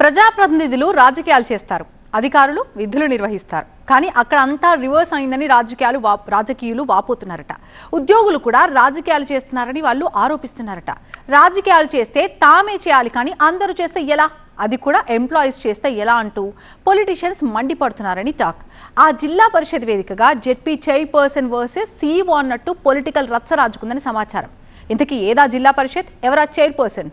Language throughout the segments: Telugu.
ప్రజాప్రతినిధులు రాజకీయాలు చేస్తారు, అధికారులు విధులు నిర్వహిస్తారు. కానీ అక్కడ అంతా రివర్స్ అయిందని రాజకీయులు వాపోతున్నారట. ఉద్యోగులు కూడా రాజకీయాలు చేస్తున్నారని వాళ్ళు ఆరోపిస్తున్నారట. రాజకీయాలు చేస్తే తామే చేయాలి, కానీ అందరూ చేస్తే ఎలా, అది కూడా ఎంప్లాయీస్ చేస్తే ఎలా అంటూ పొలిటీషియన్స్ మండిపడుతున్నారని టాక్. ఆ జిల్లా పరిషత్ వేదికగా జెడ్పీ చైర్పర్సన్ వర్సెస్ సీఈఓ అన్నట్టు పొలిటికల్ రచ్చ రాజుకుందని సమాచారం. ఇంతకీ ఏదా జిల్లా పరిషత్, ఎవరా చైర్పర్సన్?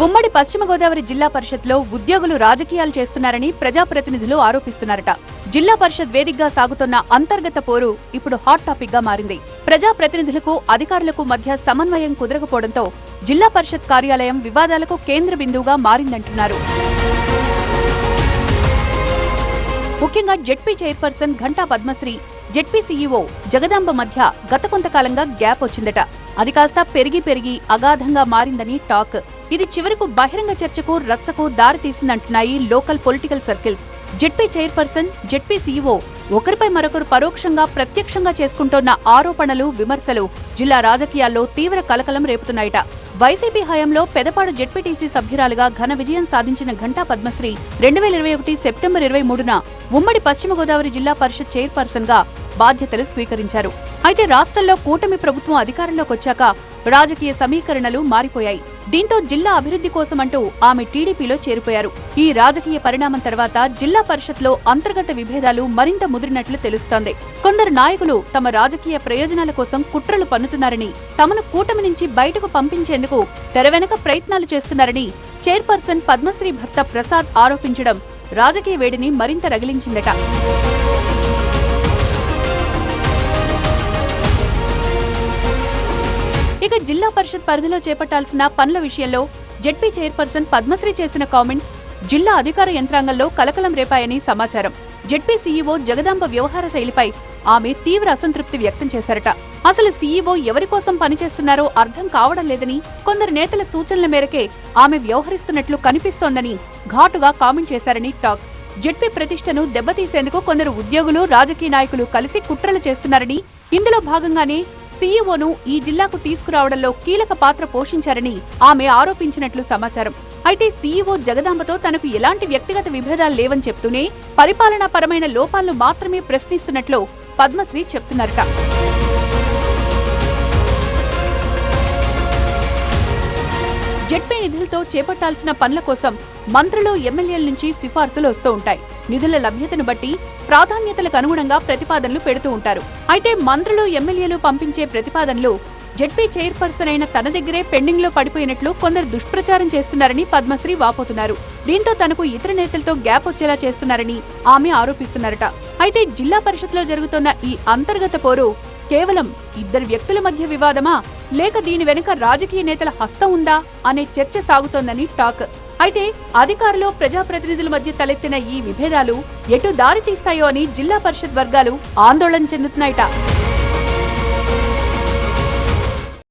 ఉమ్మడి పశ్చిమ గోదావరి జిల్లా పరిషత్లో ఉద్యోగులు రాజకీయాలు చేస్తున్నారని ప్రజాప్రతినిధులు ఆరోపిస్తున్నారట. జిల్లా పరిషత్ వేదికగా సాగుతున్న అంతర్గత పోరు ఇప్పుడు హాట్ టాపిక్ గా మారింది. ప్రజాప్రతినిధులకు అధికారులకు మధ్య సమన్వయం కుదరకపోవడంతో జిల్లా పరిషత్ కార్యాలయం వివాదాలకు కేంద్ర బిందువుగా మారిందంటున్నారు. ముఖ్యంగా జెడ్పీ చైర్పర్సన్ ఘంటా పద్మశ్రీ, జెడ్పీ సీఈఓ జగదాంబ మధ్య గత కొంతకాలంగా గ్యాప్ వచ్చిందట. అది కాస్త పెరిగి అగాధంగా మారిందని టాక్. ఇది చివరకు బహిరంగ చర్చకు, రచ్చకు దారితీసిందంటున్నాయి local political circles. ZP chairperson, ZP CEO ఒకరిపై మరొకరు పరోక్షంగా, ప్రత్యక్షంగా చేసుకుంటోన్న ఆరోపణలు, విమర్శలు జిల్లా రాజకీయాల్లో తీవ్ర కలకలం రేపుతున్నాయట. వైసీపీ హయాంలో పెదపాడు జెడ్పీటీసీ సభ్యురాలుగా ఘన విజయం సాధించిన ఘంటా పద్మశ్రీ 2021 సెప్టెంబర్ 23న ఉమ్మడి పశ్చిమ గోదావరి జిల్లా పరిషత్ చైర్పర్సన్ గా బాధ్యతలు స్వీకరించారు. అయితే రాష్ట్రంలో కూటమి ప్రభుత్వం అధికారంలోకి వచ్చాక రాజకీయ సమీకరణలు మారిపోయాయి. దీంతో జిల్లా అభివృద్ధి కోసమంటూ ఆమె టీడీపీలో చేరిపోయారు. ఈ రాజకీయ పరిణామం తర్వాత జిల్లా పరిషత్లో అంతర్గత విభేదాలు మరింత ముదిరినట్లు తెలుస్తోంది. కొందరు నాయకులు తమ రాజకీయ ప్రయోజనాల కోసం కుట్రలు పన్నుతున్నారని, తమను కూటమి నుంచి బయటకు పంపించేందుకు తెరవెనక ప్రయత్నాలు చేస్తున్నారని చైర్పర్సన్ పద్మశ్రీ భర్త ప్రసాద్ ఆరోపించడం రాజకీయ వేడిని మరింత రగిలించిందట. ఇక జిల్లా పరిషత్ పరిధిలో చేపట్టాల్సిన పనుల విషయంలో జెడ్పీ చైర్పర్సన్ పద్మశ్రీ చేసిన కామెంట్స్ జిల్లా అధికార యంత్రాంగంలో కలకలం రేపాయని సమాచారం. జెడ్పీ సీఈఓ జగదాంబ వ్యవహార శైలిపై ఆమె తీవ్ర అసంతృప్తి వ్యక్తం చేశారట. అసలు సీఈఓ ఎవరి కోసం పనిచేస్తున్నారో అర్థం కావడం లేదని, కొందరు నేతల సూచనల మేరకే ఆమె వ్యవహరిస్తున్నట్లు కనిపిస్తోందని ఘాటుగా కామెంట్ చేశారని టాక్. జెడ్పీ ప్రతిష్టను దెబ్బతీసేందుకు కొందరు ఉద్యోగులు, రాజకీయ నాయకులు కలిసి కుట్రలు చేస్తున్నారని, ఇందులో భాగంగానే సీఈఓను ఈ జిల్లాకు తీసుకురావడంలో కీలక పాత్ర పోషించారని ఆమె ఆరోపించినట్లు సమాచారం. అయితే సీఈఓ జగదాంబతో తనకు ఎలాంటి వ్యక్తిగత విభేదాలు లేవని చెప్తూనే పరిపాలనా పరమైన లోపాలను మాత్రమే ప్రశ్నిస్తున్నట్లు పద్మశ్రీ చెప్తున్నారట. జెడ్పీ నిధులతో చేపట్టాల్సిన పనుల కోసం మంత్రులు, ఎమ్మెల్యేల నుంచి సిఫార్సులు వస్తూ ఉంటాయి. నిధుల లభ్యతను బట్టి ప్రాధాన్యతలకు అనుగుణంగా ప్రతిపాదనలు పెడుతూ ఉంటారు. అయితే మంత్రులు, ఎమ్మెల్యేలు పంపించే ప్రతిపాదనలు జెడ్పీ చైర్పర్సన్ అయిన తన దగ్గరే పెండింగ్ లో పడిపోయినట్లు కొందరు దుష్ప్రచారం చేస్తున్నారని పద్మశ్రీ వాపోతున్నారు. దీంతో తనకు ఇతర నేతలతో గ్యాప్ వచ్చేలా చేస్తున్నారని ఆమె ఆరోపిస్తున్నారట. అయితే జిల్లా పరిషత్లో జరుగుతున్న ఈ అంతర్గత పోరు కేవలం ఇద్దరు వ్యక్తుల మధ్య వివాదమా, లేక దీని వెనుక రాజకీయ నేతల హస్తం ఉందా అనే చర్చ సాగుతోందని టాక్. అయితే అధికారులు, ప్రజాప్రతినిధుల మధ్య తలెత్తిన ఈ విభేదాలు ఎటు దారి తీస్తాయో అని జిల్లా పరిషత్ వర్గాలు ఆందోళన చెందుతున్నాయట.